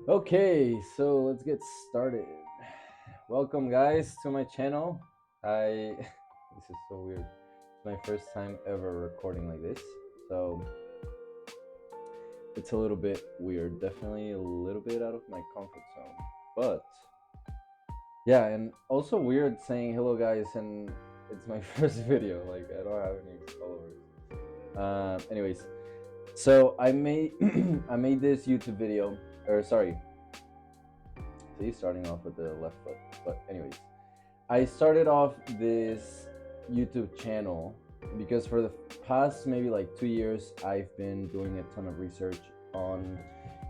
Okay, so let's get started. Welcome, guys, to my channel. I this is so weird. It's my first time ever recording like this, so it's a little bit weird. Definitely a little bit out of my comfort zone, but yeah, and also weird saying hello, guys, and it's my first video. Like I don't have any followers. Anyways, so I made I made this YouTube video, or sorry, see, starting off with the left foot. But anyways, I started off this YouTube channel because for the past maybe like 2 years, I've been doing a ton of research on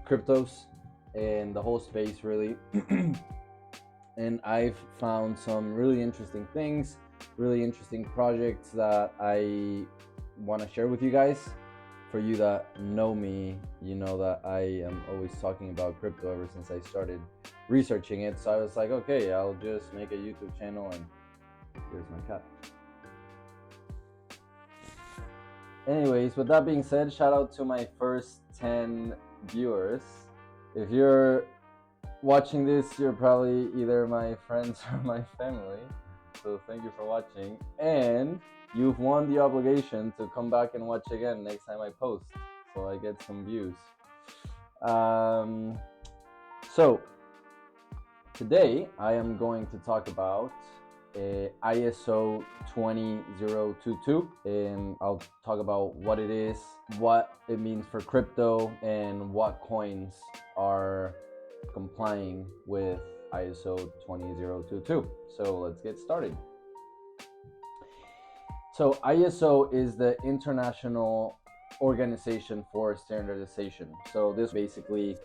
cryptos and the whole space, really. And I've found some really interesting things, really interesting projects that I want to share with you guys. For you that know me, you know that I am always talking about crypto ever since I started researching it. So I was like, okay, I'll just make a YouTube channel, and here's my cat. Anyways, with that being said, shout out to my first 10 viewers. If you're watching this, you're probably either my friends or my family. So thank you for watching, and you've won the obligation to come back and watch again next time I post, so I get some views. So today I am going to talk about ISO 20022, and I'll talk about what it is, what it means for crypto, and what coins are complying with ISO 20022. So let's get started. So ISO is the International Organization for Standardization. So this basically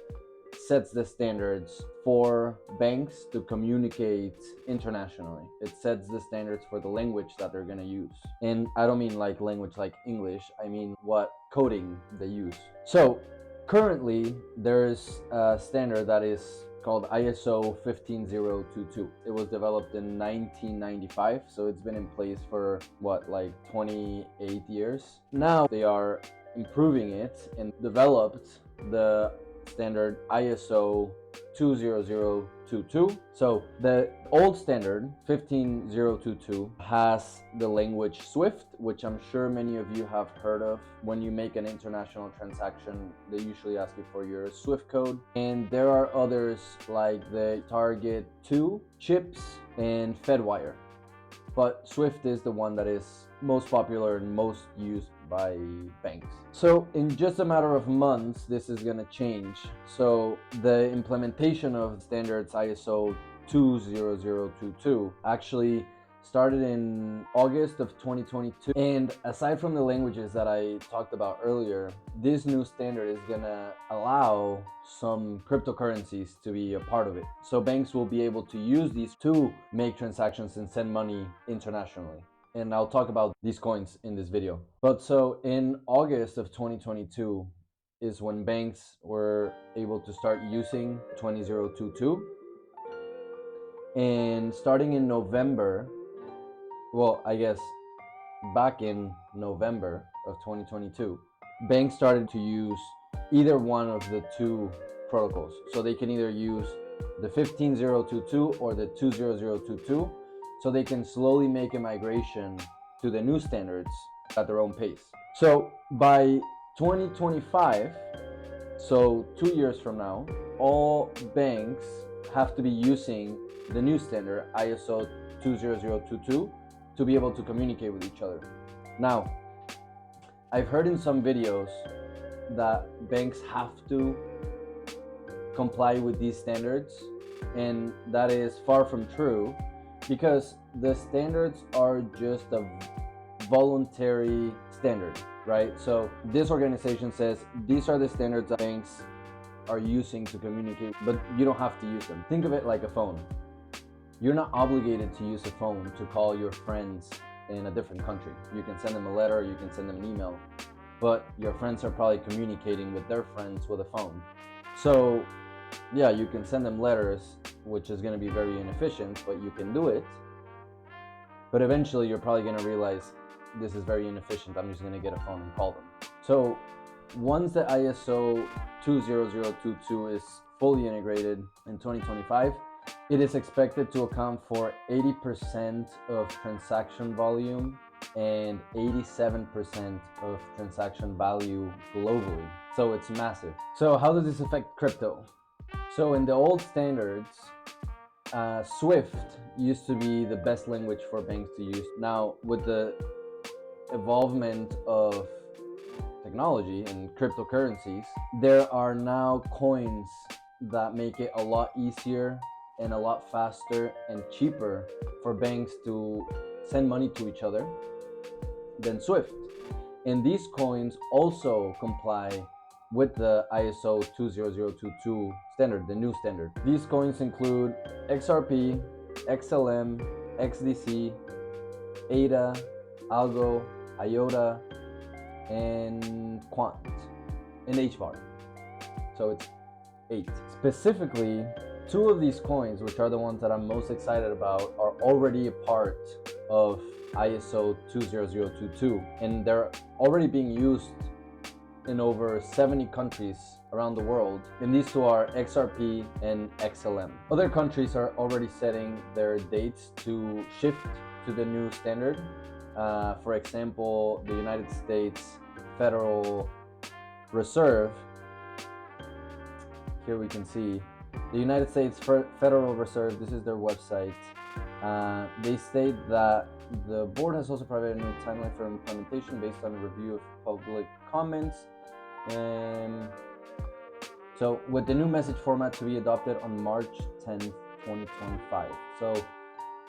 sets the standards for banks to communicate internationally. It sets the standards for the language that they're going to use. And I don't mean like language like English, I mean what coding they use. So currently there's a standard that is called ISO 15022. It was developed in 1995, so it's been in place for what, like 28 years. Now they are improving it and developed the standard ISO 20022. So the old standard 15022 has the language Swift, which I'm sure many of you have heard of. When you make an international transaction, they usually ask you for your Swift code. And there are others like the Target 2 chips and Fedwire. But Swift is the one that is most popular and most used by banks. So in just a matter of months, this is going to change. So the implementation of standards ISO 20022 actually started in August of 2022. And aside from the languages that I talked about earlier, this new standard is gonna allow some cryptocurrencies to be a part of it. So banks will be able to use these to make transactions and send money internationally. And I'll talk about these coins in this video. But so in August of 2022 is when banks were able to start using 20022. And starting in November, well, I guess back in November of 2022, banks started to use either one of the two protocols. So they can either use the 15022 or the 20022, so they can slowly make a migration to the new standards at their own pace. So by 2025, so 2 years from now, all banks have to be using the new standard ISO 20022 to be able to communicate with each other. Now, I've heard in some videos that banks have to comply with these standards, and that is far from true, because the standards are just a voluntary standard, right? So this organization says these are the standards that banks are using to communicate, but you don't have to use them. Think of it like a phone. You're not obligated to use a phone to call your friends in a different country. You can send them a letter, you can send them an email, but your friends are probably communicating with their friends with a phone. So yeah, you can send them letters, which is going to be very inefficient, but you can do it. But eventually you're probably going to realize this is very inefficient. I'm just going to get a phone and call them. So once the ISO 20022 is fully integrated in 2025, it is expected to account for 80% of transaction volume and 87% of transaction value globally. So it's massive. So how does this affect crypto? So in the old standards, Swift used to be the best language for banks to use. Now, with the evolvement of technology and cryptocurrencies, there are now coins that make it a lot easier and a lot faster and cheaper for banks to send money to each other than Swift. And these coins also comply with the ISO20022 standard, the new standard. These coins include XRP, XLM, XDC, ADA, Algo, IOTA, and Quant, and HBAR. So it's 8. Specifically, 2 of these coins, which are the ones that I'm most excited about, are already a part of ISO 20022, and they're already being used in over 70 countries around the world, and these 2 are XRP and XLM. Other countries are already setting their dates to shift to the new standard. For example, the United States Federal Reserve, here we can see the United States Federal Reserve, this is their website. They state that the board has also provided a new timeline for implementation based on a review of public comments. And so with the new message format to be adopted on March 10th, 2025. So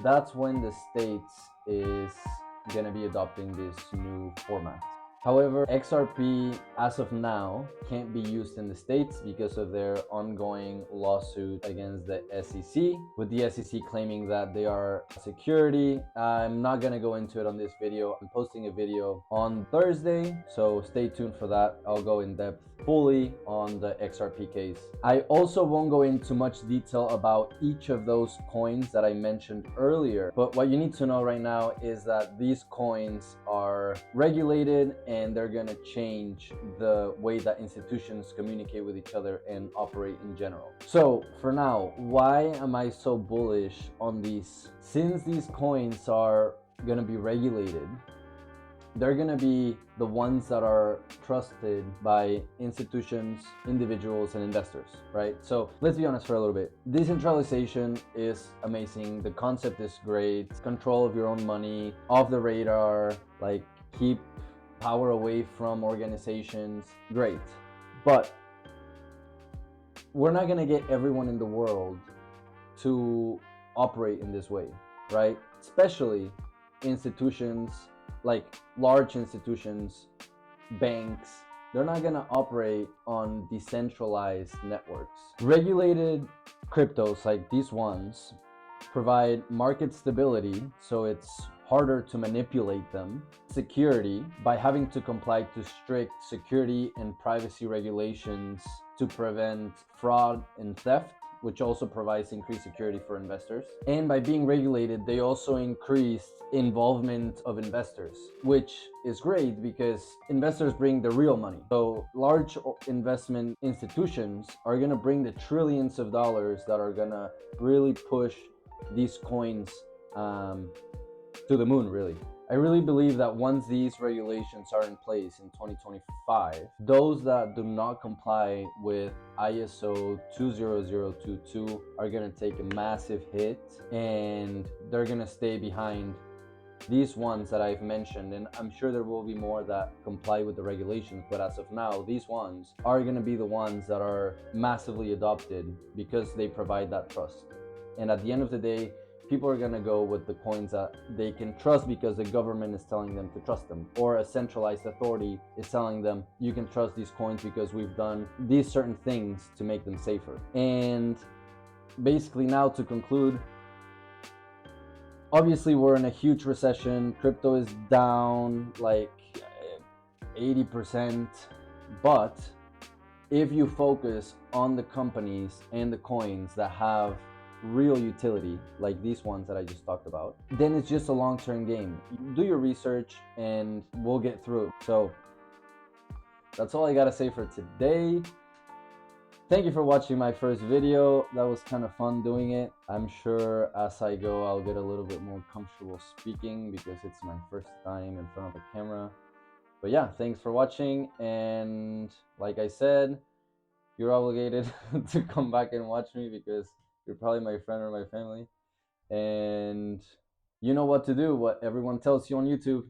that's when the States is going to be adopting this new format. However, XRP as of now can't be used in the States because of their ongoing lawsuit against the SEC, with the SEC claiming that they are a security. I'm not going to go into it on this video. I'm posting a video on Thursday, so stay tuned for that. I'll go in depth fully on the XRP case. I also won't go into much detail about each of those coins that I mentioned earlier, but what you need to know right now is that these coins are regulated and they're going to change the way that institutions communicate with each other and operate in general. So for now, why am I so bullish on these? Since these coins are going to be regulated, they're going to be the ones that are trusted by institutions, individuals, and investors, right? So let's be honest for a little bit. Decentralization is amazing. The concept is great. Control of your own money, off the radar, like keep power away from organizations, great. But we're not going to get everyone in the world to operate in this way, right? Especially institutions, like large institutions, banks, they're not going to operate on decentralized networks. Regulated cryptos like these ones provide market stability, so it's harder to manipulate them. Security, by having to comply to strict security and privacy regulations to prevent fraud and theft, which also provides increased security for investors. And by being regulated, they also increased involvement of investors, which is great because investors bring the real money. So large investment institutions are going to bring the trillions of dollars that are going to really push these coins to the moon, really. I really believe that once these regulations are in place in 2025, those that do not comply with ISO 20022 are going to take a massive hit, and they're going to stay behind these ones that I've mentioned. And I'm sure there will be more that comply with the regulations, but as of now, these ones are going to be the ones that are massively adopted because they provide that trust. And at the end of the day, people are going to go with the coins that they can trust because the government is telling them to trust them, or a centralized authority is telling them you can trust these coins because we've done these certain things to make them safer. And basically, now to conclude, obviously we're in a huge recession. Crypto is down like 80%, but if you focus on the companies and the coins that have real utility, like these ones that I just talked about, then it's just a long-term game. Do your research and we'll get through it. So that's all I gotta say for today. Thank you for watching my first video. That was kind of fun doing it. I'm sure as I go, I'll get a little bit more comfortable speaking because it's my first time in front of a camera. But yeah, thanks for watching. And like I said, you're obligated to come back and watch me because you're probably my friend or my family. And you know what to do, what everyone tells you on YouTube.